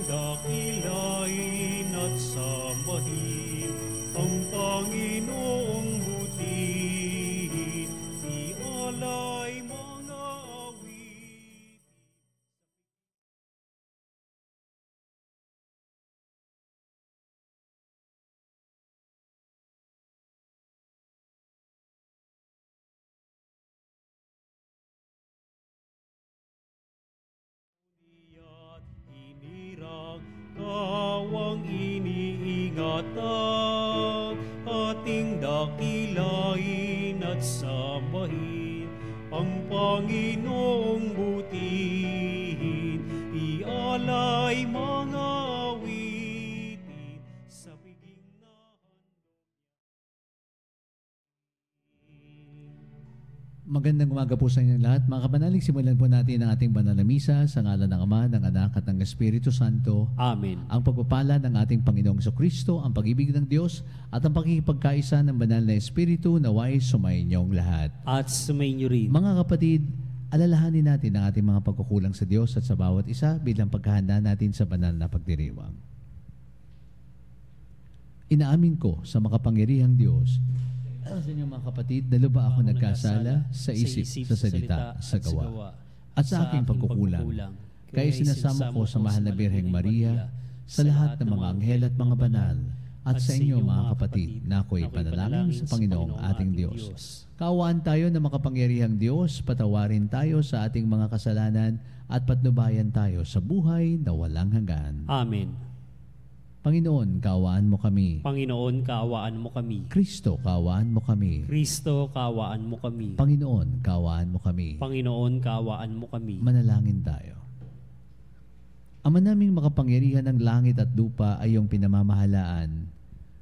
dakilain at sambahin ang Panginoong butihin, ialay mga awit. Inirang kawang iniingatan, ating dakilain at sambahin ang Panginoong butihin, ialay mga awitin sa piging na Magandang umaga po sa inyong lahat. Mga kapanalig, simulan po natin ang ating banal na misa sa ngalan ng Ama, ng Anak at ng Espiritu Santo. Amen. Ang pagpapala ng ating Panginoong Jesucristo, ang pag-ibig ng Diyos at ang pakikipagkaisa ng banal na Espiritu naway sumayinyong lahat. At sumainyo rin. Mga kapatid, alalahanin natin ang ating mga pagkukulang sa Diyos at sa bawat isa bilang paghahanda natin sa banal na pagdiriwang. Inaamin ko sa makapangyarihang Diyos sa inyong mga kapatid, na lubha ako nagkasala sa isip, sa salita, sa gawa, at sa aking pagkukulang. Kaya sinasama ko sa mahal na Birheng Maria, sa lahat ng mga anghel at mga banal, at sa inyo mga kapatid, na ako'y panalangin sa Panginoong ating Diyos. Kaawaan tayo ng makapangyarihang Diyos, patawarin tayo sa ating mga kasalanan, at patnubayan tayo sa buhay na walang hanggan. Amen. Panginoon, kaawaan mo kami. Panginoon, kaawaan mo kami. Kristo, kaawaan mo kami. Kristo, kaawaan mo kami. Panginoon, kaawaan mo kami. Panginoon, kaawaan mo kami. Manalangin tayo. Ama naming makapangyarihan ng langit at lupa ay iyong pinamamahalaan.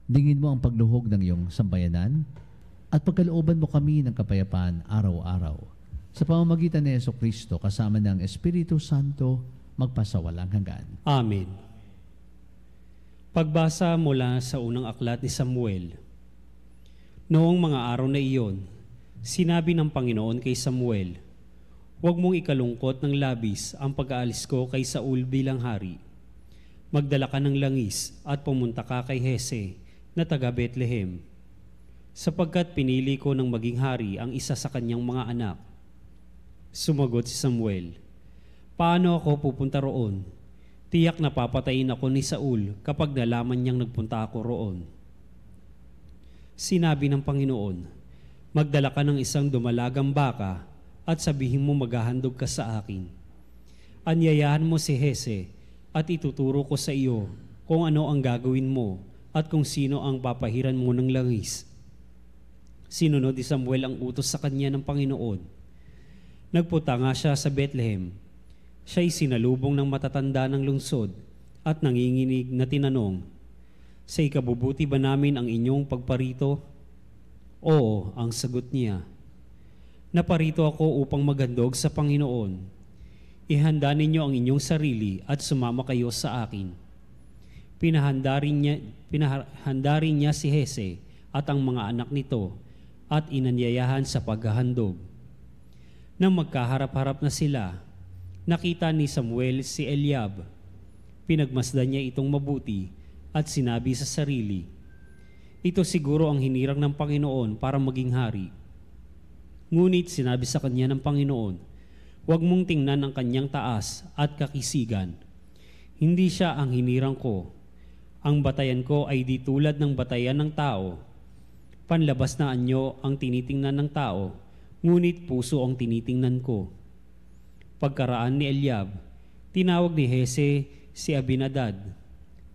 Dingin mo ang pagluhog ng iyong sambayanan at pagkalooban mo kami ng kapayapaan araw-araw. Sa pamamagitan ni Jesucristo kasama ng Espiritu Santo, magpasawalang hanggan. Amen. Pagbasa mula sa unang aklat ni Samuel. Noong mga araw na iyon, sinabi ng Panginoon kay Samuel, "Huwag mong ikalungkot ng labis ang pag-aalis ko kay Saul bilang hari. Magdala ka ng langis at pumunta ka kay Hese na taga Bethlehem, sapagkat pinili ko ng maging hari ang isa sa kanyang mga anak." Sumagot si Samuel, "Paano ako pupunta roon? Tiyak na papatayin ako ni Saul kapag nalaman niyang nagpunta ako roon." Sinabi ng Panginoon, "Magdala ka ng isang dumalagang baka at sabihin mo maghahandog ka sa akin. Anyayahan mo si Hese at ituturo ko sa iyo kung ano ang gagawin mo at kung sino ang papahiran mo ng langis." Sinunod ni Samuel ang utos sa kanya ng Panginoon. Nagpunta nga siya sa Bethlehem. Siya'y sinalubong ng matatanda ng lungsod at nanginginig na tinanong, "Sa ikabubuti ba namin ang inyong pagparito?" "Oo," ang sagot niya. "Naparito ako upang maghandog sa Panginoon. Ihanda ninyo ang inyong sarili at sumama kayo sa akin." Pinahanda rin niya si Hese at ang mga anak nito at inanyayahan sa paghahandog. Nang magkaharap-harap na sila, nakita ni Samuel si Eliab. Pinagmasdan niya itong mabuti at sinabi sa sarili, "Ito siguro ang hinirang ng Panginoon para maging hari." Ngunit sinabi sa kanya ng Panginoon, "Huwag mong tingnan ang kanyang taas at kakisigan. Hindi siya ang hinirang ko. Ang batayan ko ay di tulad ng batayan ng tao. Panlabas na anyo ang tinitingnan ng tao, ngunit puso ang tinitingnan ko." Pagkaraan ni Eliab, tinawag ni Hese si Abinadab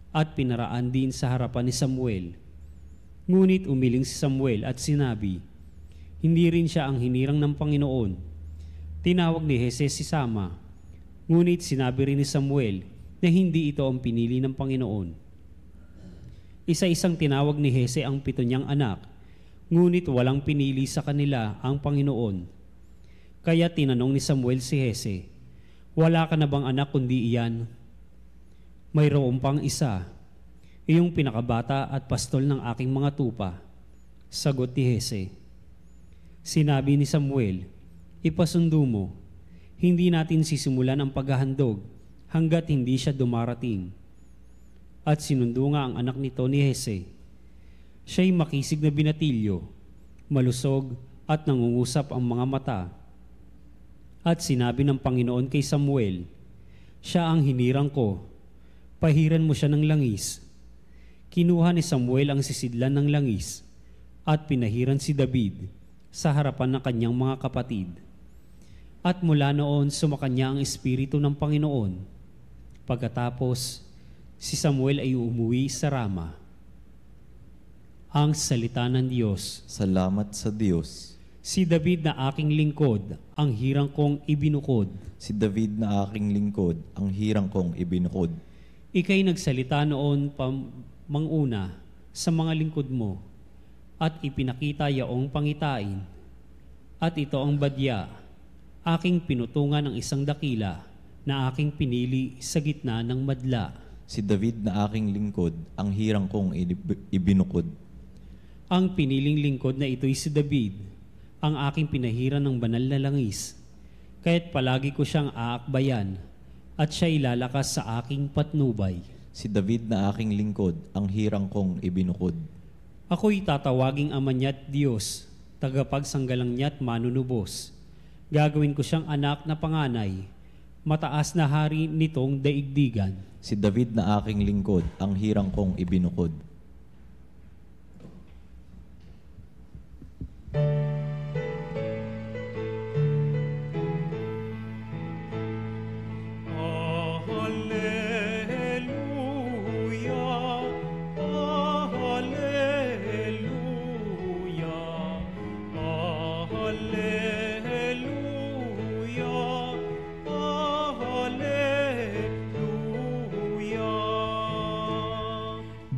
at pinaraan din sa harapan ni Samuel. Ngunit umiling si Samuel at sinabi, "Hindi rin siya ang hinirang ng Panginoon." Tinawag ni Hese si Sama, ngunit sinabi rin ni Samuel na hindi ito ang pinili ng Panginoon. Isa-isang tinawag ni Hese ang 7 niyang anak, ngunit walang pinili sa kanila ang Panginoon. Kaya tinanong ni Samuel si Hese, "Wala ka na bang anak kundi iyan?" "Mayroon pang isa, iyong pinakabata at pastol ng aking mga tupa," sagot ni Hese. Sinabi ni Samuel, "Ipasundo mo, hindi natin sisimulan ang paghahandog hanggat hindi siya dumarating, at sinundo nga ang anak nito ni Hese. Siya'y makisig na binatilyo, malusog at nangungusap ang mga mata. At sinabi ng Panginoon kay Samuel, siya ang hinirang ko, pahiran mo siya ng langis. Kinuha ni Samuel ang sisidlan ng langis at pinahiran si David sa harapan ng kanyang mga kapatid. At mula noon sumakanya ang Espiritu ng Panginoon. Pagkatapos, si Samuel ay umuwi sa Rama. Ang salita ng Diyos. Salamat sa Diyos. Si David na aking lingkod, ang hirang kong ibinukod. Si David na aking lingkod, ang hirang kong ibinukod. Ika'y nagsalita noon manguna sa mga lingkod mo, at ipinakita yaong pangitain. At ito ang badya, aking pinutungan ng isang dakila na aking pinili sa gitna ng madla. Si David na aking lingkod, ang hirang kong ibinukod. Ang piniling lingkod na ito'y si David, ang aking pinahiran ng banal na langis. Kaya't palagi ko siyang aakbayan, at siya ilalakas sa aking patnubay. Si David na aking lingkod, ang hirang kong ibinukod. Ako'y tatawaging Ama niya't Diyos, tagapagsanggalang niya't manunubos. Gagawin ko siyang anak na panganay, mataas na hari nitong daigdigan. Si David na aking lingkod, ang hirang kong ibinukod.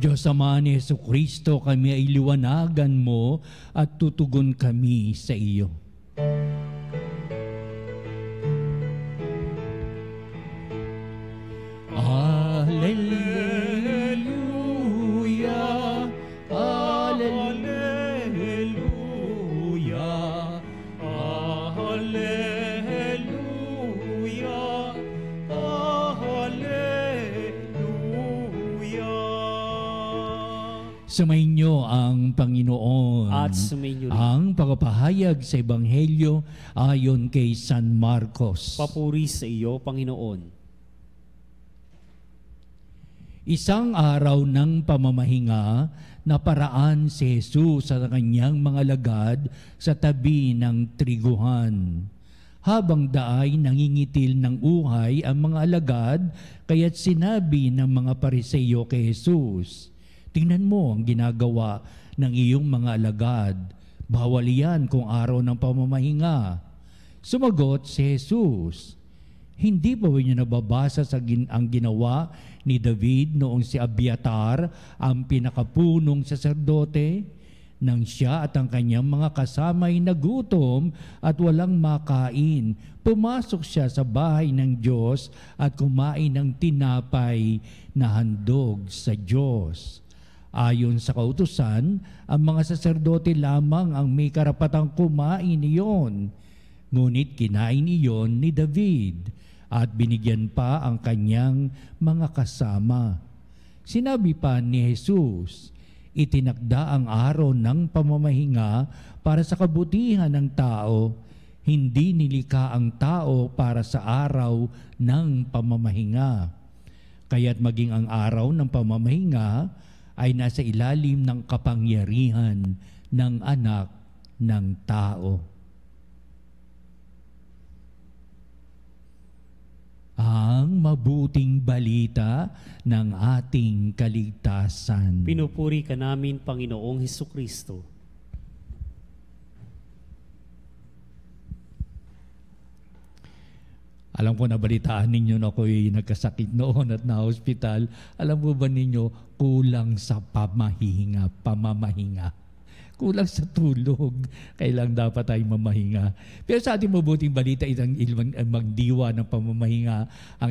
Diyos Ama ni Jesucristo, kami ay liwanagan mo at tutugon kami sa iyo. Alleluia, alleluia, alleluia, alleluia. Sumainyo ang Panginoon At sumainyo rin. ang pagpapahayag sa Ebanghelyo ayon kay San Marcos. Papuri sa iyo, Panginoon. Isang araw ng pamamahinga, naparaan si Jesus sa kanyang mga alagad sa tabi ng triguhan. Habang daay nangingitil ng uhay ang mga alagad, kaya't sinabi ng mga Pariseyo kay Jesus, tingnan mo ang ginagawa ng iyong mga alagad. Bawal yan kung araw ng pamamahinga. Sumagot si Jesus, hindi ba niyo nababasa ang ginawa ni David noong si Abiatar ang pinakapunong saserdote? Nang siya at ang kanyang mga kasama'y nagutom at walang makain, pumasok siya sa bahay ng Diyos at kumain ng tinapay na handog sa Diyos. Ayon sa kautusan, ang mga saserdote lamang ang may karapatang kumain iyon. Ngunit kinain iyon ni David at binigyan pa ang kanyang mga kasama. Sinabi pa ni Jesus, itinakda ang araw ng pamamahinga para sa kabutihan ng tao, hindi nilikha ang tao para sa araw ng pamamahinga. Kaya't maging ang araw ng pamamahinga ay nasa ilalim ng kapangyarihan ng anak ng tao. Ang mabuting balita ng ating kaligtasan. Pinupuri ka namin, Panginoong Hesukristo. Alam ko, nabalitaan ninyo na ako'y nagkasakit noon at na-hospital. Alam mo ba ninyo, kulang sa pamamahinga. Kulang sa tulog. Kailang dapat tayo mamahinga. Pero sa ating mabuting balita, isang magdiwa ng pamamahinga ang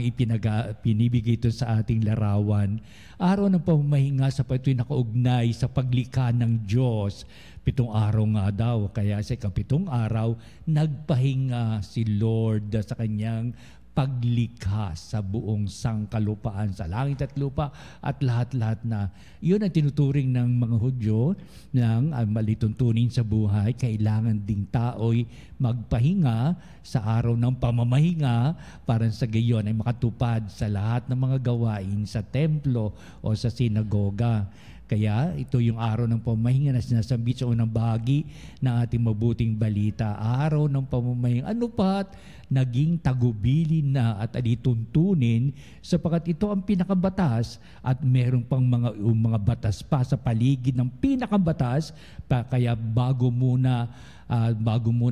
pinibigay ito sa ating larawan. Araw ng pamamahinga sa patuloy nakaugnay sa paglikha ng Diyos. 7 araw nga daw, kaya sa 7 araw, nagpahinga si Lord sa kanyang paglikha sa buong sangkalupaan, sa langit at lupa at lahat-lahat na. Yun ang tinuturing ng mga Hudyo ng malituntunin sa buhay. Kailangan ding tao'y magpahinga sa araw ng pamamahinga para sa gayon ay makatupad sa lahat ng mga gawain sa templo o sa sinagoga. Kaya ito yung araw ng pamamahinga na sinasambit sa unang bahagi ng ating mabuting balita. Araw ng pamamahinga. Ano pat? Naging tagubilin na at alituntunin sapagkat ito ang pinakabatas at meron pang mga batas pa sa paligid ng pinakabatas. Kaya bago muna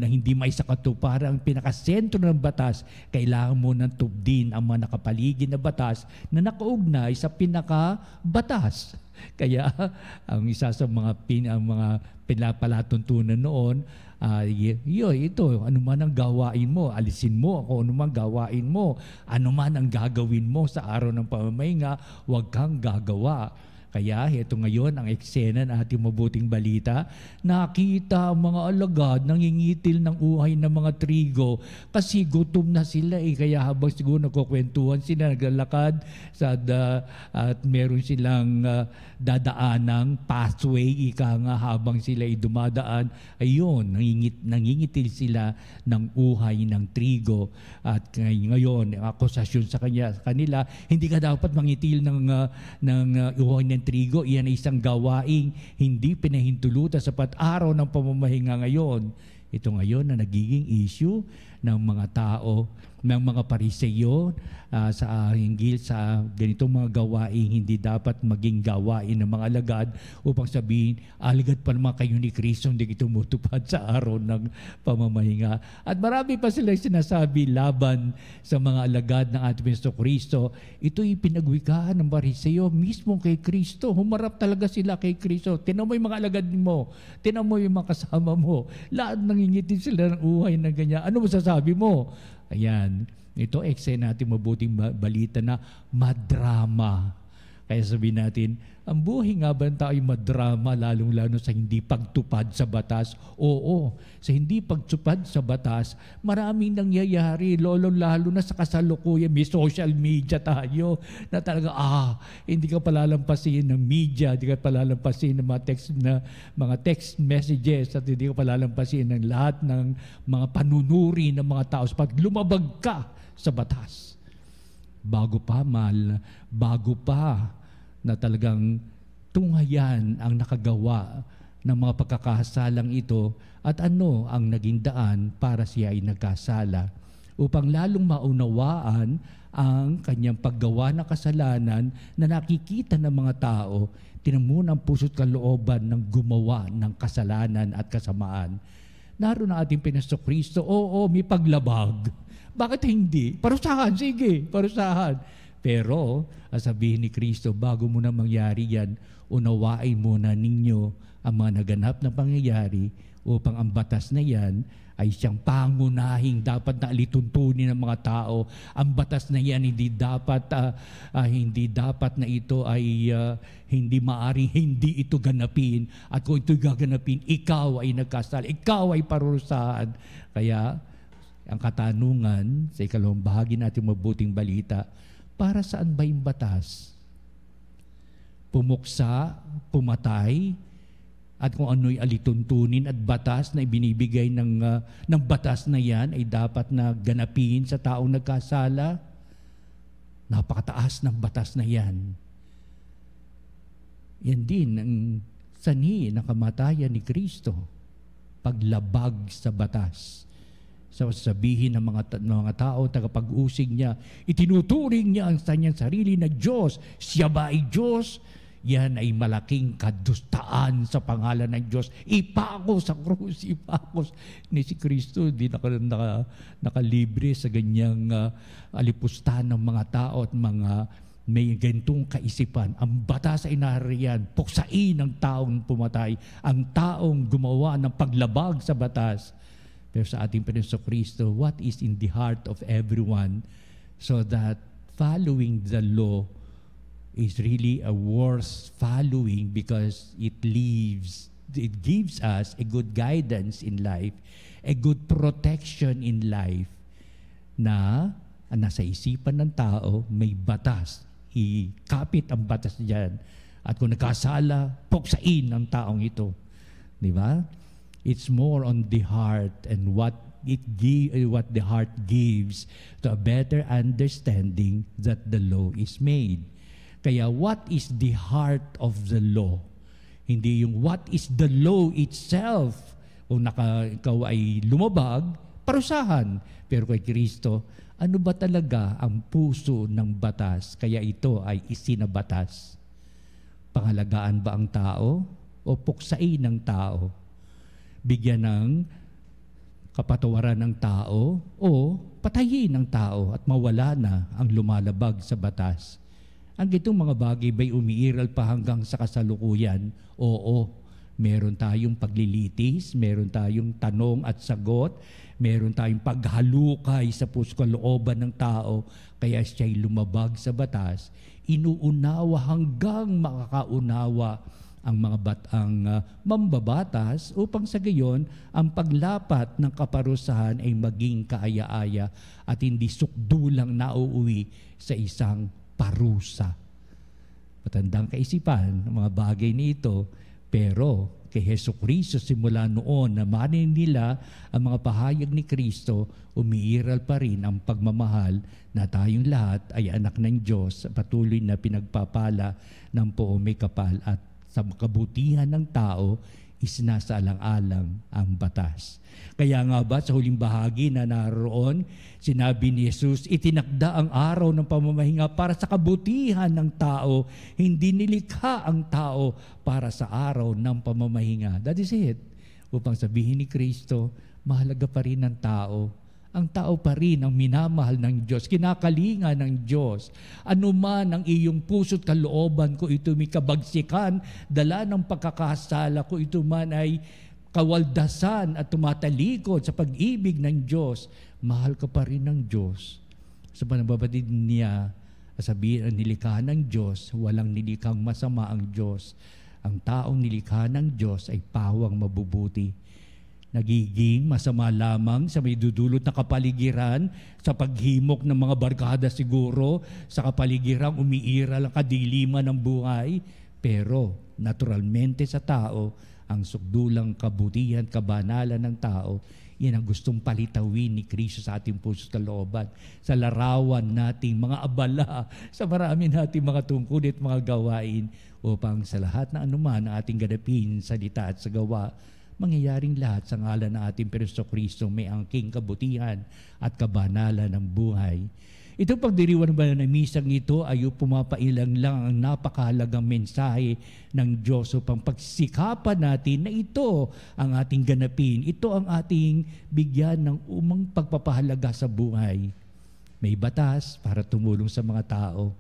hindi may sakatuparan ang pinakasentro ng batas, kailangan mo nang tubdin ang mga nakapaligid na batas na nakaugnay sa pinakabatas. Kaya ang isa sa mga pinapalatuntunan noon, ito, ano man ang gawain mo, alisin mo ako, ano man gawain mo, ano man ang gagawin mo sa araw ng pamamahinga, huwag kang gagawa. Kaya ito ngayon ang eksena ng ating mabuting balita. Nakita ang mga alagad nangingitil ng uhay ng mga trigo kasi gutom na sila Kaya habang siguro nagkukwentuhan sila, naglalakad at meron silang dadaanang pathway habang sila ay dumadaan. Ayun, nangingitil sila ng uhay ng trigo. At ngayon, ang akusasyon sa kanila, hindi ka dapat mangitil ng uhay ng trigo. Iyan ay isang gawaing hindi pinahintulutan sapat araw ng pamamahinga ngayon. Ito ngayon na nagiging issue ng mga tao, ng mga Pariseyo sa hinggil sa ganitong mga gawain hindi dapat maging gawain ng mga alagad upang sabihin, alagad pa naman kayo ni Kristo, hindi tumutupad sa araw ng pamamahinga. At marami pa silang sinasabi laban sa mga alagad ng ating Kristo. Ito'y pinagwikaan ng Pariseyo mismo kay Kristo. Humarap talaga sila kay Kristo. Tinan mo yung mga alagad mo, tinan mo yung mga kasama mo, lahat nangingitin sila ng uhay ng ganyan. Ano masasabi mo? Ayan, ito eksena natin mabuting balita na madrama. Kaya sabihin natin, ang buhay nga ba ng tao ay madrama lalong-lalo sa hindi pagtupad sa batas? Oo, sa hindi pagtupad sa batas, maraming nangyayari, lalo na sa kasalukuyan. May social media tayo na talaga, hindi ka palalampasin ng media, hindi ka palalampasin ng mga text messages at hindi ka palalampasin ng lahat ng mga panunuri ng mga tao pag lumabag ka sa batas. Bago pa na talagang tunghayan ang nakagawa ng mga pagkakasalang ito at ano ang naging daan para siya ay nagkasala. Upang lalong maunawaan ang kanyang paggawa ng kasalanan na nakikita ng mga tao, tinamunan ang puso't kalooban ng gumawa ng kasalanan at kasamaan. Naroon ang ating Panginoong Kristo, may paglabag. Bakit hindi? Parusahan, sige, parusahan. Pero, sabihin ni Kristo, bago mo na mangyari yan, unawain muna ninyo ang mga naganap na pangyayari upang ang batas na yan ay siyang pangunahing dapat na alituntunin ng mga tao. Ang batas na yan hindi dapat na ito ay hindi maaring hindi ito ganapin. At kung ito gaganapin, ikaw ay nagkasala, ikaw ay parusahan. Kaya, ang katanungan sa ikalawang bahagi natin mabuting balita, para saan ba yung batas? Pumuksa, pumatay, at kung ano'y alituntunin at batas na ibinibigay ng batas na yan ay dapat na ganapin sa taong nagkasala. Napakataas ng batas na yan. Yan din ang sanhi ng kamatayan ni Kristo. Paglabag sa batas. Sa sabihin ng mga tao, tagapag-usig niya, itinuturing niya ang kanyang sarili na Diyos. Siya ba ay Diyos? Yan ay malaking kadustaan sa pangalan ng Diyos. Ipako sa krus, ipako ni si Kristo. Hindi nakalibre sa ganyang alipustahan ng mga tao at mga may ganitong kaisipan. Ang batas ay nariyan, puksain ng taong pumatay, ang taong gumawa ng paglabag sa batas. Pero sa ating Panginoong Kristo, what is in the heart of everyone, so that following the law is really a worth following because it gives us a good guidance in life, a good protection in life, na nasa isipan ng tao, may batas. Ikapit ang batas diyan. At kung nagkasala, puksain ang taong ito. Di ba? It's more on the heart and what the heart gives to a better understanding that the law is made. Kaya what is the heart of the law? Hindi yung what is the law itself. Kung ikaw ay lumabag, parusahan. Pero kay Kristo, ano ba talaga ang puso ng batas? Kaya ito ay isinabatas. Pangalagaan ba ang tao o puksain ng tao? Bigyan ng kapatawaran ng tao o patayin ng tao at mawala na ang lumalabag sa batas? Ang itong mga bagay ba'y umiiral pa hanggang sa kasalukuyan? Oo, meron tayong paglilitis, meron tayong tanong at sagot, meron tayong paghalukay sa puso kalooban ng tao, kaya siya'y lumabag sa batas. Inuunawa hanggang makakaunawa ang mambabatas upang sa gayon ang paglapat ng kaparusahan ay maging kaaya-aya at hindi sukdulang nauuwi sa isang parusa. Matandang kaisipan ng mga bagay nito, pero kay Jesucristo simula noon na manin nila ang mga pahayag ni Kristo, umiiral pa rin ang pagmamahal na tayong lahat ay anak ng Diyos, patuloy na pinagpapala ng poong may kapal at sa makabutihan ng tao, isinasaalang-alang ang batas. Kaya nga ba sa huling bahagi na naroon, sinabi ni Jesus, itinakda ang araw ng pamamahinga para sa kabutihan ng tao, hindi nilikha ang tao para sa araw ng pamamahinga. That is it. Upang sabihin ni Kristo, mahalaga pa rin ang tao. Ang tao pa rin ang minamahal ng Diyos, kinakalinga ng Diyos. Ano man ang iyong puso't kalooban, kung ito may kabagsikan, dala ng pagkakasala, kung ito man ay kawaldasan at tumatalikod sa pag-ibig ng Diyos, mahal ka pa rin ng Diyos. Sa panababatid niya, sabihin ang nilikha ng Diyos, walang nilikhang masama ang Diyos. Ang taong nilikha ng Diyos ay pawang mabubuti. Nagiging masama lamang sa may dudulot na kapaligiran, sa paghimok ng mga barkada siguro, sa kapaligiran umiiral ang kadiliman ng buhay. Pero naturalmente sa tao, ang sukdulang kabutihan, kabanalan ng tao, yan ang gustong palitawin ni Kristo sa ating puso at kalooban. Sa larawan nating mga abala, sa marami nating mga tungkol at mga gawain, upang sa lahat na anuman na ating ganapin, salita at sa gawa, mangyayaring lahat sa ngalan ng ating Kristo may angking kabutihan at kabanalan ng buhay. Itong pagdiriwang ba na misang ito ay pumapailang lang ang napakahalagang mensahe ng Diyos upang pagsikapan natin na ito ang ating ganapin. Ito ang ating bigyan ng umang pagpapahalaga sa buhay. May batas para tumulong sa mga tao.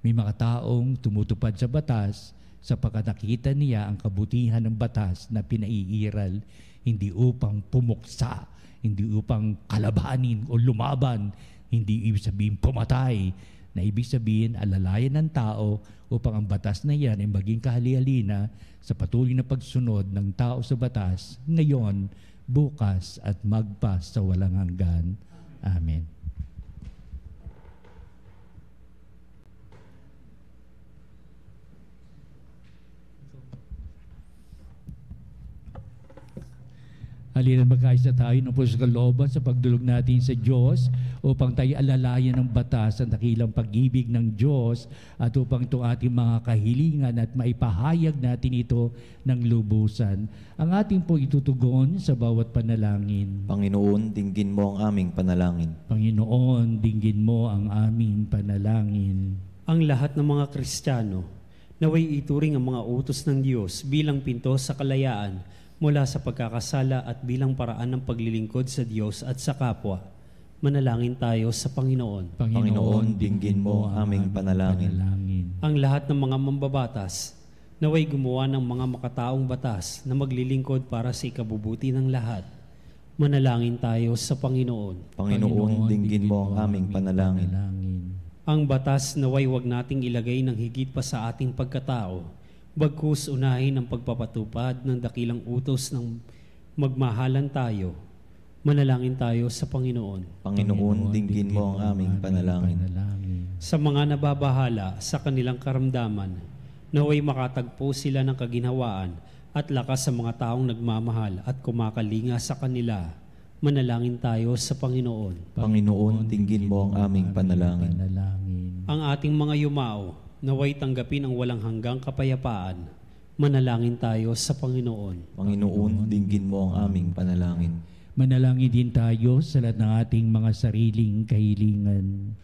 May mga taong tumutupad sa batas sapagkat nakita niya ang kabutihan ng batas na pinaiiral, hindi upang pumuksa, hindi upang kalabanin o lumaban, hindi ibig sabihin pumatay, na ibig sabihin alalayan ng tao upang ang batas na yan ay maging kahali-halina sa patuloy na pagsunod ng tao sa batas, ngayon, bukas at magpas sa walang hanggan. Amen. Halina't magkaisa tayo ng puso kalooban sa pagdulog natin sa Diyos upang tayo alalayan ng batas at dakilang pag-ibig ng Diyos at upang itong ating mga kahilingan at maipahayag natin ito ng lubusan. Ang ating po itutugon sa bawat panalangin. Panginoon, dinggin mo ang aming panalangin. Panginoon, dinggin mo ang aming panalangin. Ang lahat ng mga Kristiyano, naway ituring ang mga utos ng Diyos bilang pinto sa kalayaan mula sa pagkakasala at bilang paraan ng paglilingkod sa Diyos at sa kapwa. Manalangin tayo sa Panginoon. Panginoon, dinggin mo ang aming panalangin. Ang lahat ng mga mambabatas, naway gumawa ng mga makataong batas na maglilingkod para sa ikabubuti ng lahat. Manalangin tayo sa Panginoon. Panginoon, dinggin mo ang aming panalangin. Ang batas naway wag nating ilagay ng higit pa sa ating pagkatao, bagkus unahin ang pagpapatupad ng dakilang utos ng magmahalan tayo. Manalangin tayo sa Panginoon. Panginoon, dinggin mo ang aming panalangin. Sa mga nababahala sa kanilang karamdaman, naway makatagpo sila ng kaginhawaan at lakas sa mga taong nagmamahal at kumakalinga sa kanila. Manalangin tayo sa Panginoon. Panginoon, dinggin mo ang aming panalangin. Ang ating mga yumao, naway tanggapin ang walang hanggang kapayapaan. Manalangin tayo sa Panginoon. Panginoon, dinggin mo ang aming panalangin. Manalangin din tayo sa lahat ng ating mga sariling kahilingan.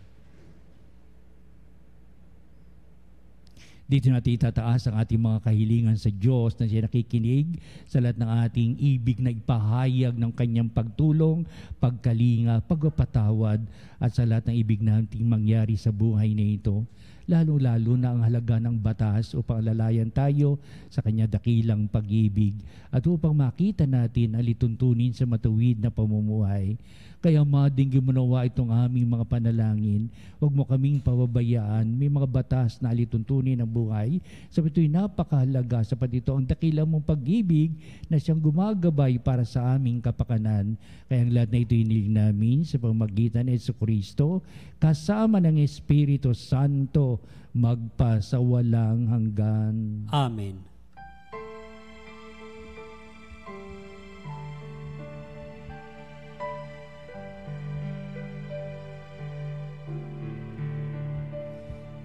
Dito natin itataas ang ating mga kahilingan sa Diyos na siya nakikinig sa lahat ng ating ibig na ipahayag ng kanyang pagtulong, pagkalinga, pagpapatawad at sa lahat ng ibig na ating mangyari sa buhay na ito. Lalo-lalo na ang halaga ng batas upang alalayan tayo sa kanya dakilang pag-ibig at upang makita natin ang lituntunin sa matuwid na pamumuhay. Kaya madinggin mo nawa itong aming mga panalangin. Huwag mo kaming pababayaan. May mga batas na lituntunin ng buhay. Sabi ito'y napakahalaga sapat ito ang dakilang mong pag-ibig na siyang gumagabay para sa aming kapakanan. Kaya ang lahat na ito'y hiniling namin sa pamamagitan ni Jesucristo kasama ng Espiritu Santo magpasawalang hanggan. Amen.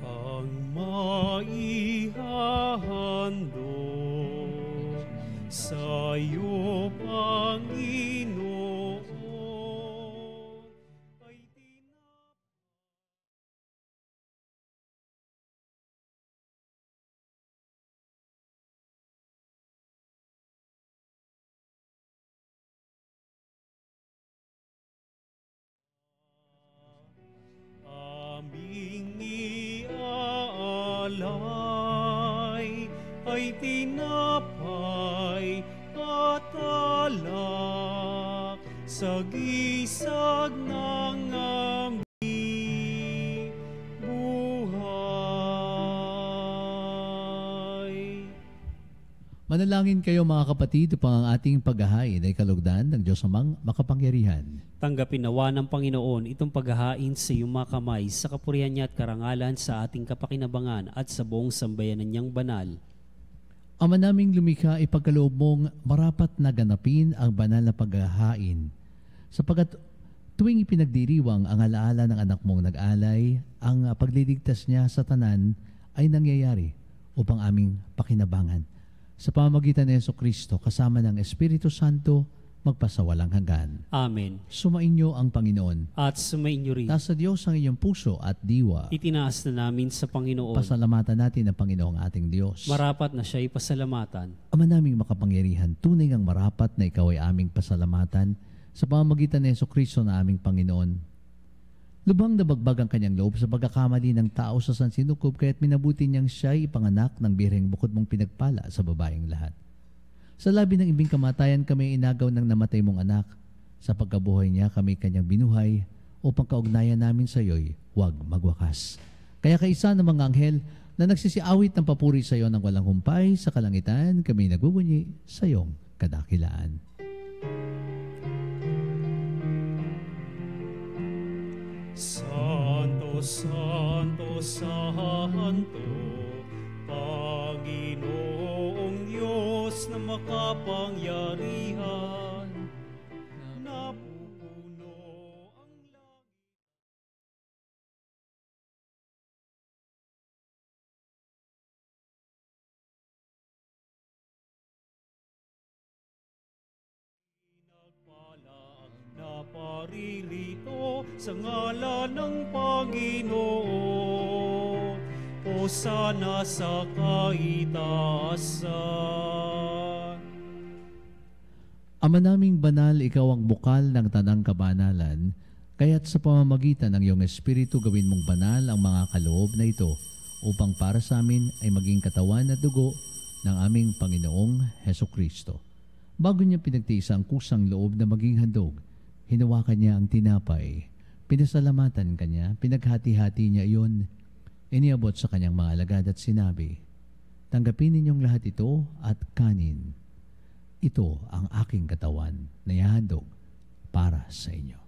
Ang maihahandog sa iyo, Panginoon, ay aming iaalay ay tinapay at alak sa gisag ng aming buhay. Manalangin kayo mga kapatid upang ang ating paghahain ay kalugdan ng Diyos amang makapangyarihan. Tanggapin nawa ng Panginoon itong paghahain sa iyong mga kamay sa kapurihan niya at karangalan sa ating kapakinabangan at sa buong sambayanan niyang banal. Ama naming lumikha, ipagkaloob mong marapat na ganapin ang banal na paghahain. Sapagat tuwing ipinagdiriwang ang alaala ng anak mong nag-alay, ang pagliligtas niya sa tanan ay nangyayari upang aming pakinabangan. Sa pamamagitan ni Jesucristo kasama ng Espiritu Santo, magpasawalang hanggan. Amen. Sumainyo ang Panginoon. At sumainyo rin. Nasa Diyos ang inyong puso at diwa. Itinaas na namin sa Panginoon. Pasalamatan natin ang Panginoong ating Diyos. Marapat na siya'y pasalamatan. Ama naming makapangyarihan, tunay ngang marapat na ikaw ay aming pasalamatan sa pamamagitan ni Jesucristo na aming Panginoon. Lubhang nabagbag ang kanyang loob sa pagkakamali ng tao sa sansinukob, kaya't minabuti niyang siya'y ipanganak ng birheng bukod mong pinagpala sa babaeng lahat. Sa labi ng ibing kamatayan kami inagaw ng namatay mong anak. Sa pagkabuhay niya kami kanyang binuhay upang kaugnayan namin sa iyo'y huwag magwakas. Kaya kaisa ng mga anghel na nagsisiawit ng papuri sa iyo ng walang humpay sa kalangitan, kami nagbubunyi sa iyong kadakilaan. Santo, Santo, Santo, Panginoong Diyos na makapangyarihan, napupuno ang langit. Pinagpala ang naparirito sa ngalan ng Panginoon, Hosana sa kaitaasan. Ama naming banal, ikaw ang bukal ng tanang kabanalan, kaya't sa pamamagitan ng iyong Espiritu gawin mong banal ang mga kaloob na ito upang para sa amin ay maging katawan at dugo ng aming Panginoong Hesukristo. Bago niya pinagtiis ang kusang loob na maging handog, hinawakan niya ang tinapay, pinasalamatan kanya, pinaghati-hati niya iyon, iniabot sa kanyang mga alagad at sinabi, "Tanggapin ninyong lahat ito at kanin. Ito ang aking katawan na ihahandog para sa inyo.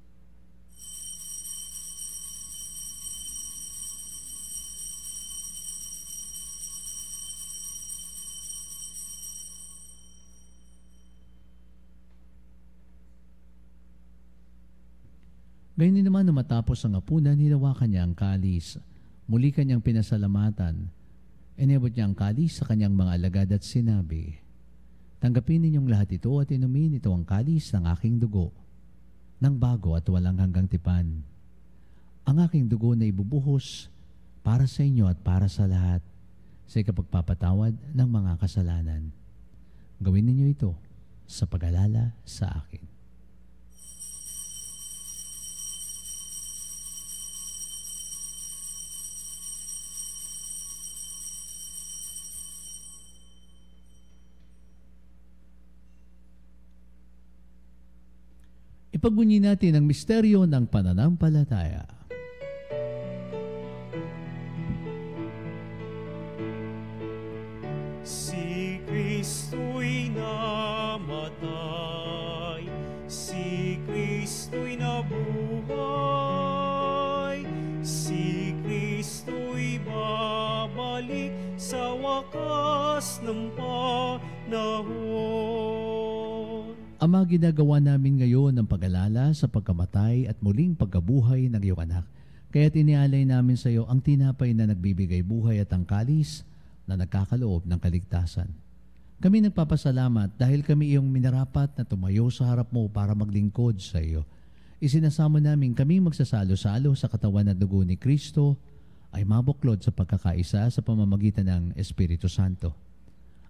Gayun din naman na matapos ang hapunan, hinawakan niya ang kalis. Muli kanyang pinasalamatan. Inabot niya ang kalis sa kanyang mga alagad at sinabi, "Tanggapin ninyong lahat ito at inumin, ito ang kalis ng aking dugo, ng bago at walang hanggang tipan. Ang aking dugo na ibubuhos para sa inyo at para sa lahat sa ikapagpapatawad ng mga kasalanan. Gawin ninyo ito sa pag-alala sa akin." Ipagbunyi natin ang misteryo ng pananampalataya. Si Kristo'y namatay, si Kristo'y nabuhay, si Kristo'y babalik sa wakas ng panahon. Ama, ginagawa namin ngayon ang pag-alala sa pagkamatay at muling pagkabuhay ng iyong anak. Kaya tinialay namin sa iyo ang tinapay na nagbibigay buhay at ang kalis na nagkakaloob ng kaligtasan. Kami nagpapasalamat dahil kami iyong minarapat na tumayo sa harap mo para maglingkod sa iyo. Isinasamo namin kami magsasalo-salo sa katawan at dugo ni Kristo ay mabuklod sa pagkakaisa sa pamamagitan ng Espiritu Santo.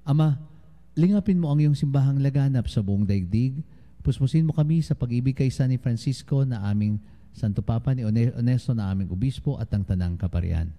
Ama, lingapin mo ang iyong simbahang laganap sa buong daigdig. Puspusin mo kami sa pag-ibig kay San Francisco na aming Santo Papa, ni Onesto na aming Obispo at ang Tanang Kaparian.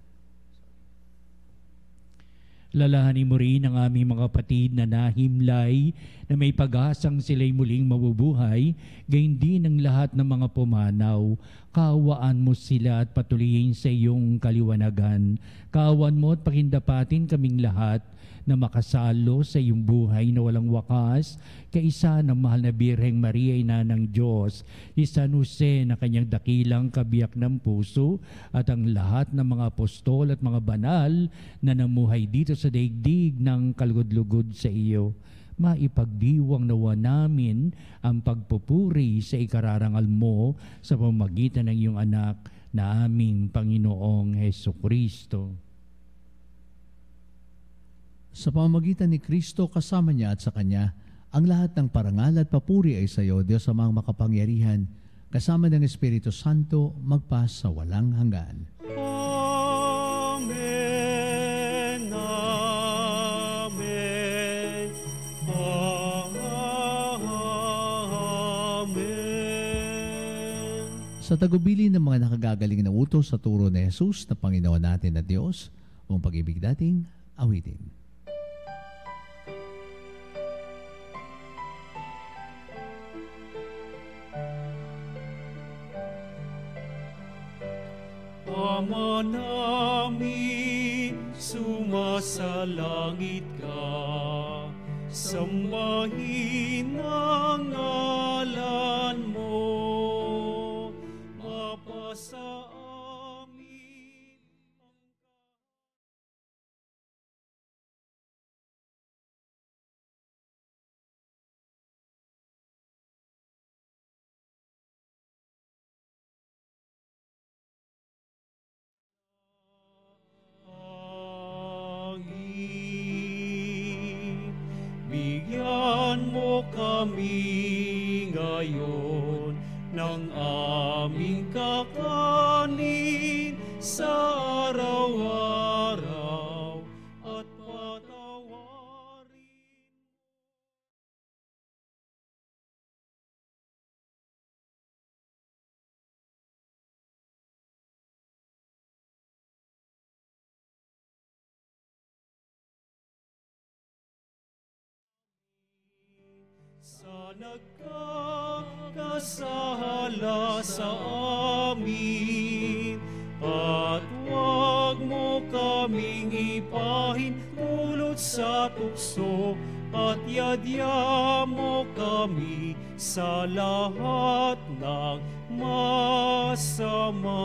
Lalahanin mo rin ang aming mga kapatid na nahimlay na may pag-asang sila'y muling mabubuhay, gayon din ang lahat ng mga pumanaw. Kaawaan mo sila at patuloyin sa iyong kaliwanagan. Kaawaan mo at pakindapatin kaming lahat na makasalo sa iyong buhay na walang wakas, kaisa ng mahal na Birheng Maria, Ina ng Diyos, si San Jose na kanyang dakilang kabiyak ng puso, at ang lahat ng mga apostol at mga banal na namuhay dito sa daigdig ng kalugod-lugod sa iyo. Maipagdiwang nawa namin ang pagpupuri sa ikararangal mo sa pamamagitan ng iyong anak na aming Panginoong Hesukristo. Sa pamamagitan ni Kristo, kasama niya at sa Kanya, ang lahat ng parangal at papuri ay sa iyo, Diyos Amang makapangyarihan, kasama ng Espiritu Santo, magpa sa walang hanggan. Amen. Amen. Amen. Sa tagubili ng mga nakagagaling na utos sa turo ni Jesus na Panginoon natin na Diyos, ang pag-ibig dating awitin. Ama namin, sumasalangit ka, sambahin ang ngalan mo, mapasa amin ang bigyan mo kami ngayon ng aming kakanin sa araw-araw at patawarin sa nagkakasala sa amin, at huwag mo kaming ipahintulot sa tukso, at yadya mo kami sa lahat ng masama.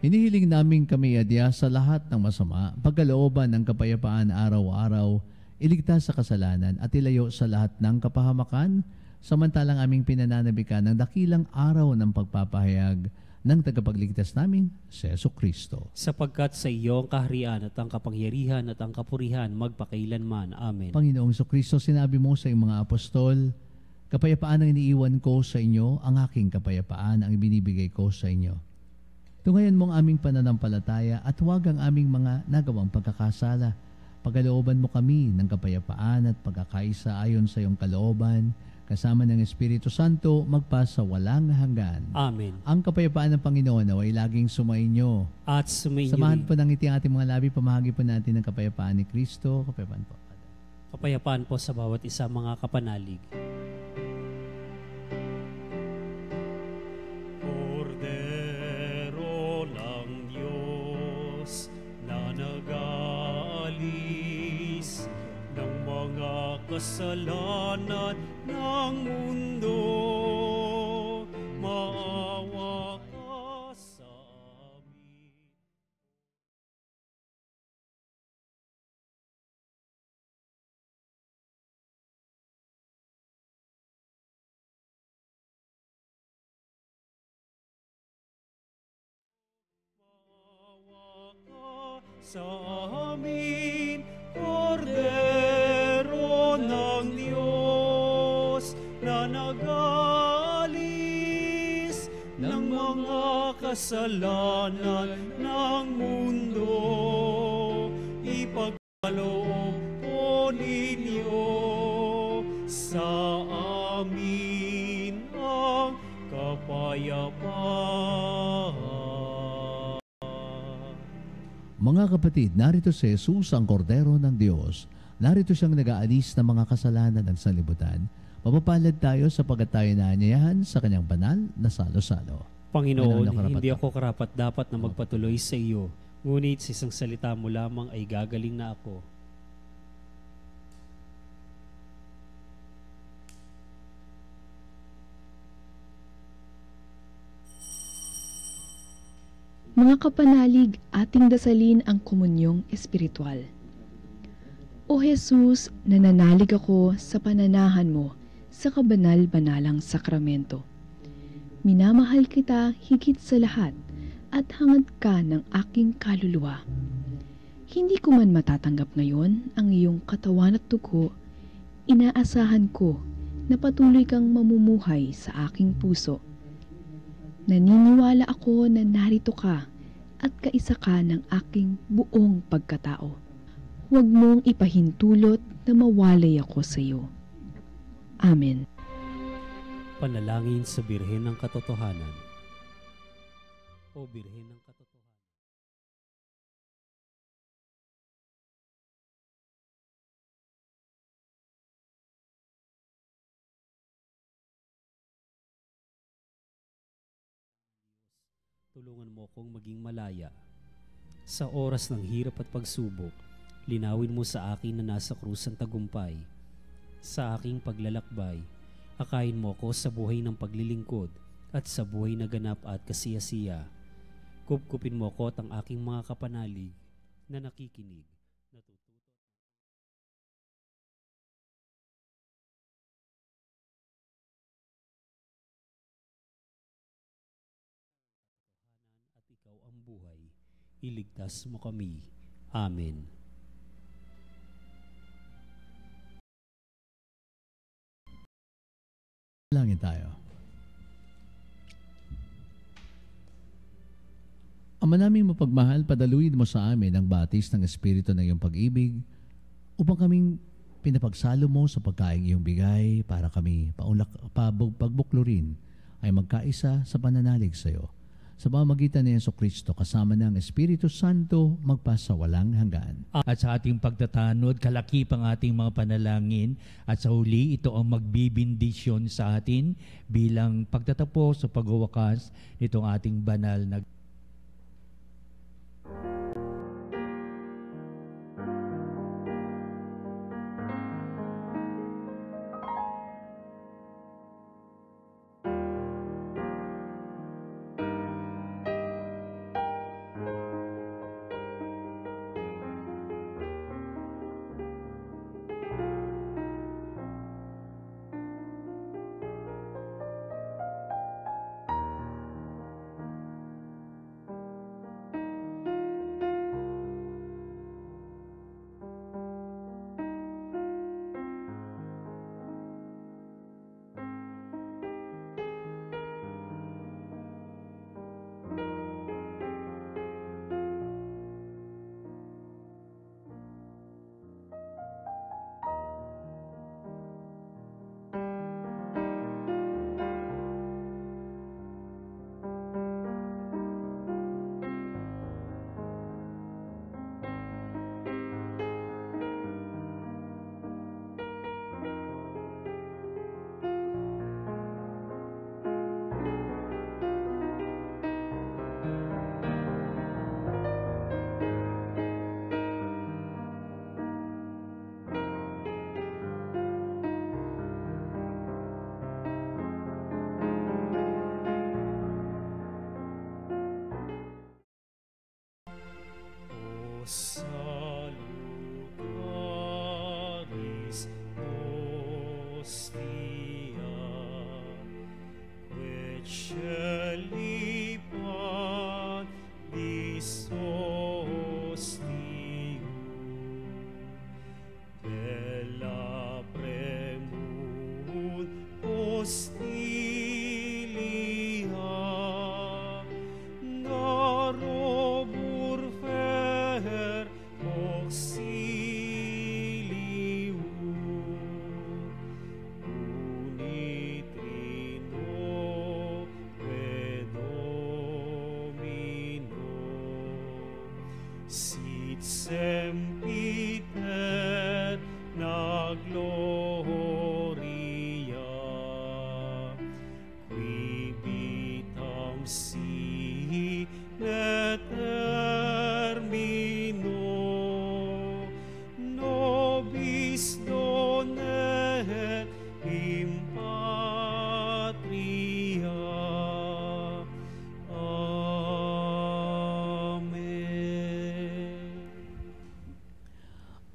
Hinihiling namin kami adya sa lahat ng masama, pagkalooban ng kapayapaan araw-araw, iligtas sa kasalanan at ilayo sa lahat ng kapahamakan, samantalang aming pinananabikan ng dakilang araw ng pagpapahayag ng tagapagligtas namin, si Jesucristo. Sapagkat sa iyo ang kaharian at ang kapangyarihan at ang kapurihan magpakailanman. Amen. Panginoong Jesucristo, sinabi mo sa iyong mga apostol, kapayapaan ang iniiwan ko sa inyo, ang aking kapayapaan ang ibinibigay ko sa inyo. Tungayan mo ang aming pananampalataya at huwag ang aming mga nagawang pagkakasala. Pagkalooban mo kami ng kapayapaan at pagkakaisa ayon sa iyong kalooban, kasama ng Espiritu Santo, magpasa walang hanggan. Amen. Ang kapayapaan ng Panginoon ay laging sumainyo. At sumainyo Samahan rin. po ng ngiti ang ating mga labi, pamahagi po natin ng kapayapaan ni Kristo. Kapayapaan po. Kapayapaan po sa bawat isa mga kapanalig. Kordero ng Diyos na nag-aalis ng mga kasalanan ng mundo, maawa ka sa amin. Maawa ka sa amin, Kordero ng Diyos na nag-aalis ng mga kasalanan ng mundo. Ipagkaloob po ninyo sa amin ang kapayapaan. Mga kapatid, narito si Jesus ang Kordero ng Diyos. Narito siyang nag-aalis ng mga kasalanan ng sanlibutan. Mapapalad tayo sapagkat tayo naanyayahan sa kanyang banal na salo-salo. Panginoon, Karapat hindi ako karapat dapat na magpatuloy sa iyo, ngunit sa isang salita mo lamang ay gagaling na ako. Mga kapanalig, ating dasalin ang komunyong espiritual. O Jesus, nananalig ako sa pananahan mo sa kabanal-banalang sakramento. Minamahal kita higit sa lahat at hangad ka ng aking kaluluwa. Hindi ko man matatanggap ngayon ang iyong katawan at dugo, inaasahan ko na patuloy kang mamumuhay sa aking puso. Naniniwala ako na narito ka at kaisa ka ng aking buong pagkatao. Huwag mong ipahintulot na mawalay ako sa iyo. Amen. Panalangin sa Birhen ng Katotohanan. O Birhen ng Katotohanan. Tulungan mo akong maging malaya. Sa oras ng hirap at pagsubok, linawin mo sa akin na nasa krus ang tagumpay. Sa aking paglalakbay, akayin mo ako sa buhay ng paglilingkod at sa buhay na ganap at kasiyasiya. Kupkupin mo ako at ang aking mga kapanalig na nakikinig, natututo. At ikaw ang buhay, iligtas mo kami. Amen. Langin tayo. Ama naming mapagmahal, padaluin mo sa amin ang batis ng Espiritu ng iyong pag-ibig upang kaming pinapagsalo mo sa pagkaing iyong bigay para kami pagbuklurin ay magkaisa sa pananalig sa iyo. Sa pamamagitan ni Jesucristo kasama ng Espiritu Santo magpasawalang hanggan. At sa ating pagtatanod, kalakip ang ating mga panalangin at sa huli ito ang magbibindisyon sa atin bilang pagtatapos sa pagwawakas nitong ating banal na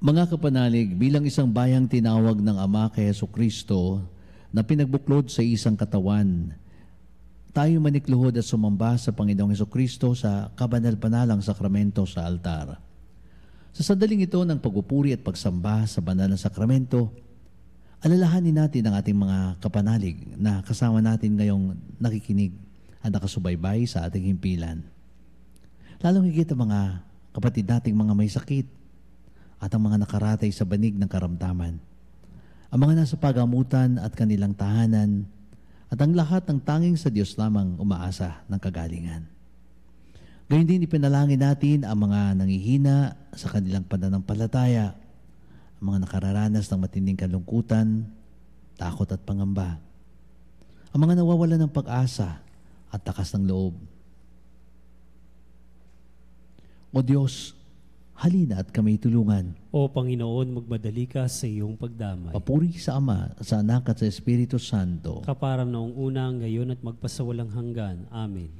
Mga kapanalig, bilang isang bayang tinawag ng Ama kay Jesucristo na pinagbuklod sa isang katawan, tayo manikluhod at sumamba sa Panginoong Jesucristo sa kabanal-banalang sakramento sa altar. Sa sandaling ito ng pagpupuri at pagsamba sa banal na sakramento, alalahanin natin ang ating mga kapanalig na kasama natin ngayong nakikinig at nakasubaybay sa ating himpilan. Lalong higit ang mga kapatid nating mga may sakit at ang mga nakaratay sa banig ng karamdaman, ang mga nasa pagamutan at kanilang tahanan, at ang lahat ng tanging sa Diyos lamang umaasa ng kagalingan. Gayun din ipinalangin natin ang mga nangihina sa kanilang pananampalataya, ang mga nakararanas ng matinding kalungkutan, takot at pangamba, ang mga nawawalan ng pag-asa at takas ng loob. O Diyos, halina at kami tulungan. O Panginoon, magmadali ka sa iyong pagdamay. Papuri sa Ama, sa Anak at sa Espiritu Santo. Kaparam noong una, ngayon at magpasawalang hanggan. Amen.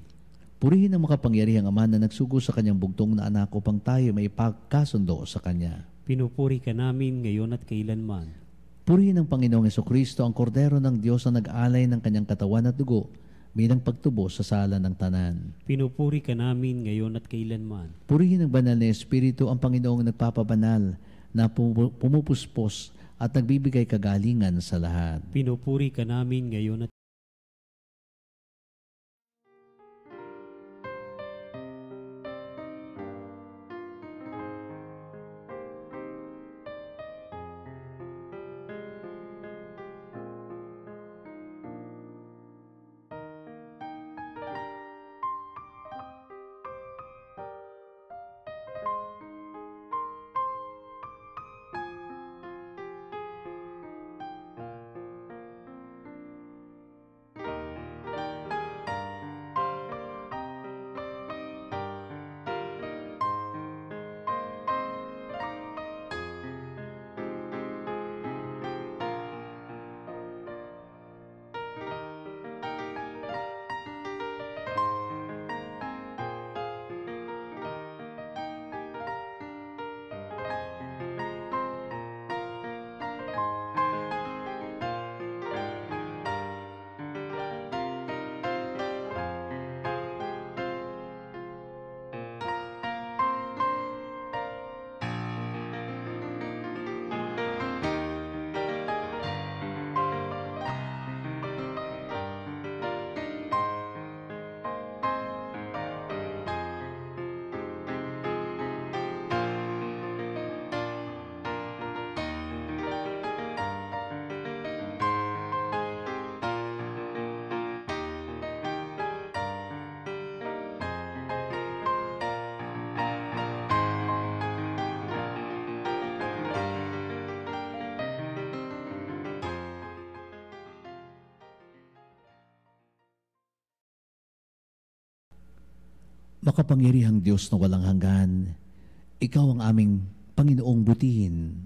Purihin ang makapangyarihang Ama na nagsugo sa kanyang bugtong na anak upang tayo may ipagkasundo sa Kanya. Pinupuri ka namin ngayon at kailanman. Purihin ang Panginoong Jesucristo, ang kordero ng Diyos na nag-alay ng kanyang katawan at dugo bilang pagtubos sa sala ng tanan. Pinupuri ka namin ngayon at kailanman. Purihin ang banal na Espiritu, ang Panginoong nagpapabanal na pumupuspos at nagbibigay kagalingan sa lahat. Pinupuri ka namin ngayon at Makapangyarihang Diyos na walang hanggan, Ikaw ang aming Panginoong butihin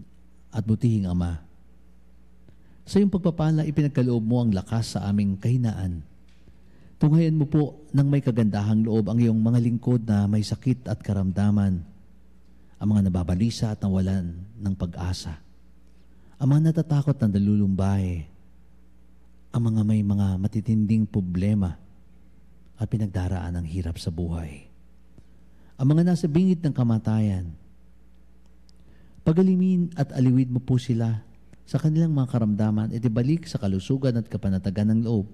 at butihing Ama. Sa iyong pagpapala, ipinagkaloob mo ang lakas sa aming kahinaan. Tunghayan mo po ng may kagandahang loob ang iyong mga lingkod na may sakit at karamdaman, ang mga nababalisa at nawalan ng pag-asa, ang mga natatakot na nalulumbay, ang mga may mga matitinding problema at pinagdaraan ng hirap sa buhay, ang mga nasa bingit ng kamatayan. Pagalimin at aliwid mo po sila sa kanilang mga karamdaman at ibalik sa kalusugan at kapanatagan ng loob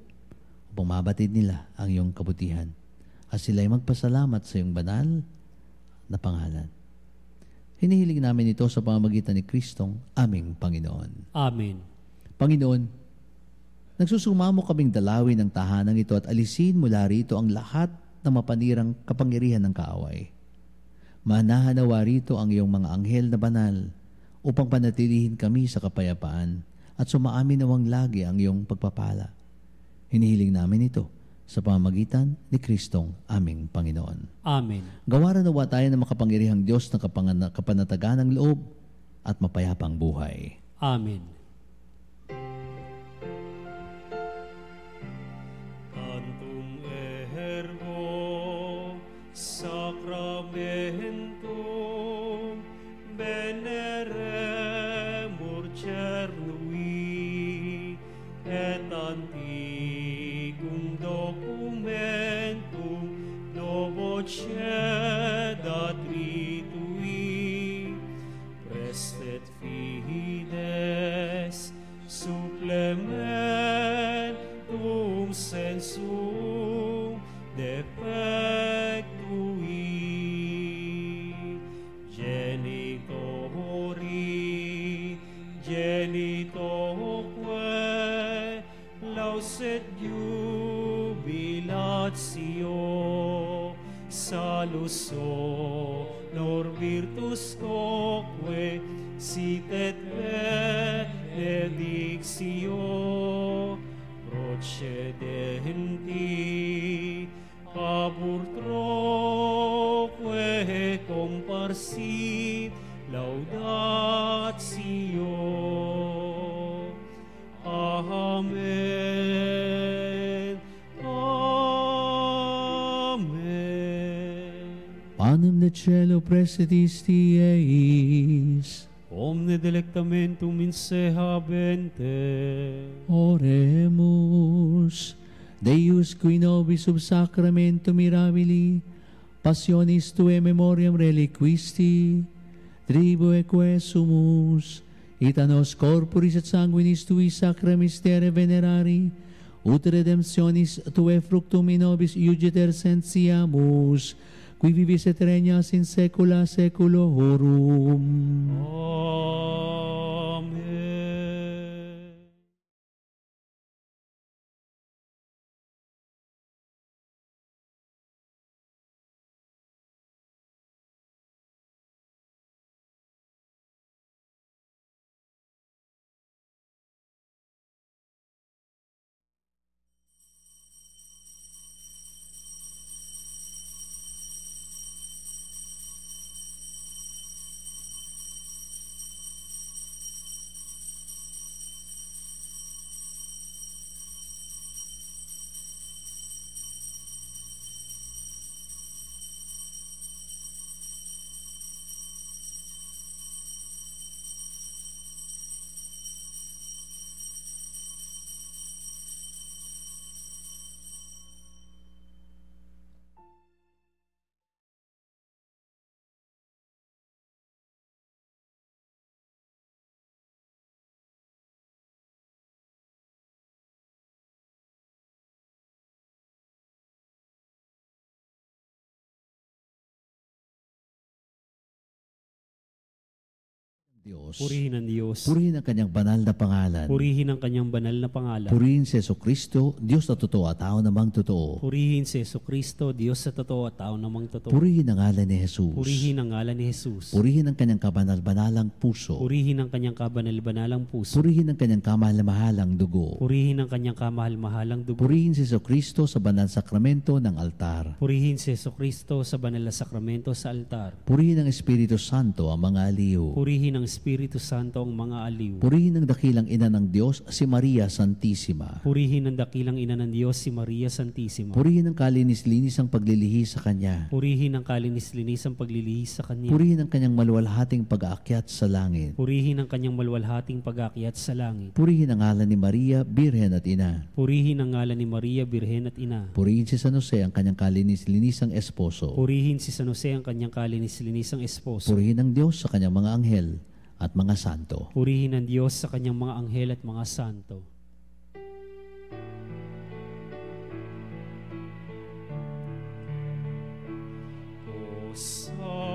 upang mabatid nila ang iyong kabutihan at sila'y magpasalamat sa iyong banal na pangalan. Hinihiling namin ito sa pamamagitan ni Kristong aming Panginoon. Amen. Panginoon, nagsusumamo kaming dalawin ng tahanang ito at alisin mula rito ang lahat ng mapanirang kapangyarihan ng kaaway. Manahanawa rito ang iyong mga anghel na banal upang panatilihin kami sa kapayapaan at sumaamin nawang lagi ang iyong pagpapala. Hinihiling namin ito sa pamamagitan ni Kristong aming Panginoon. Amen. Gawaran nawa tayo ng makapangyarihang Diyos ng kapanatagan ng loob at mapayapang buhay. Amen. Sacramento venerem sum defectui, genitori, genitoque, lauset jubilatio, saluso, nor virtus coque, sit et benedictio, procedenti, abur troque comparsit, laudatio. Amen. Amen. Panem de cielo prestitisti eis. Omne delectamentum in se habente. Oremus. Deus qui nobis sub sacramentum mirabili, passionis Tuae memoriam reliquisti, tribueque sumus, et a nos corporis et sanguinis Tui sacra mystere venerari, ut redemptionis Tuae fructum in nobis iugiter sentiamus, qui vivis et regnas in saecula saeculorum. Amen. Diyos. Purihin ang Diyos. Purihin ang kanyang banal na pangalan. Purihin ang kanyang banal na pangalan. Purihin si Jesucristo, Diyos na totoo at tao namang totoo. Purihin si Jesucristo, Diyos sa totoo at tao namang totoo. Purihin ang ngalan ni Jesus. Purihin ang ngalan ni Jesus. Purihin ang kanyang kabanal-banalang puso. Purihin ang kanyang kabanal-banalang puso. Purihin ang kanyang kamahal-mahalang dugo. Purihin ang kanyang kamahal-mahalang dugo. Purihin si Jesucristo sa banal sakramento ng altar. Purihin si Jesucristo sa banal na sakramento sa altar. Purihin ang Espiritu Santo ang mga aliw. Purihin ang Espiritu Santo ang mga aliw. Purihin ang dakilang ina ng Diyos, si Maria Santissima. Purihin ang dakilang ina ng Diyos, si Maria Santissima. Purihin ang kalinis-linis ang paglilihi sa Kanya. Purihin ang kalinis-linis ang paglilihis sa Kanya. Purihin ang kanyang maluwalhating pag-aakyat sa langit. Purihin ang kanyang maluwalhating pag-aakyat sa langit. Purihin ang ngalan ni Maria, Birhen at Ina. Purihin ang ngalan ni Maria, Birhen at Ina. Purihin si San Jose ang kanyang kalinis-linisang esposo. Purihin si San Jose ang kanyang kalinis-linisang esposo. Purihin ang Diyos sa kanyang mga anghel at mga santo. Purihin ang Diyos sa kanyang mga anghel at mga santo. O Sacrament,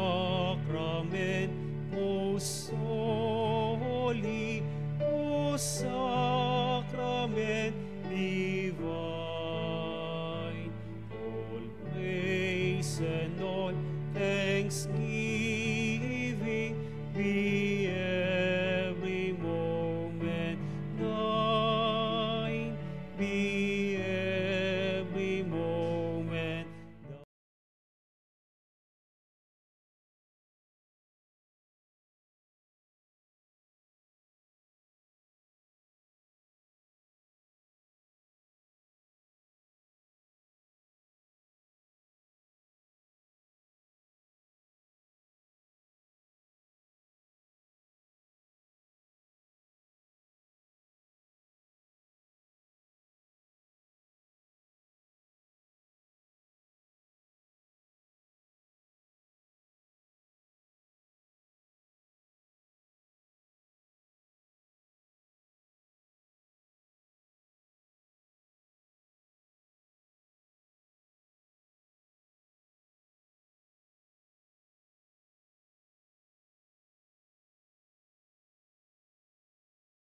O Soli, O Sacrament divine, all praise and all thanksgiving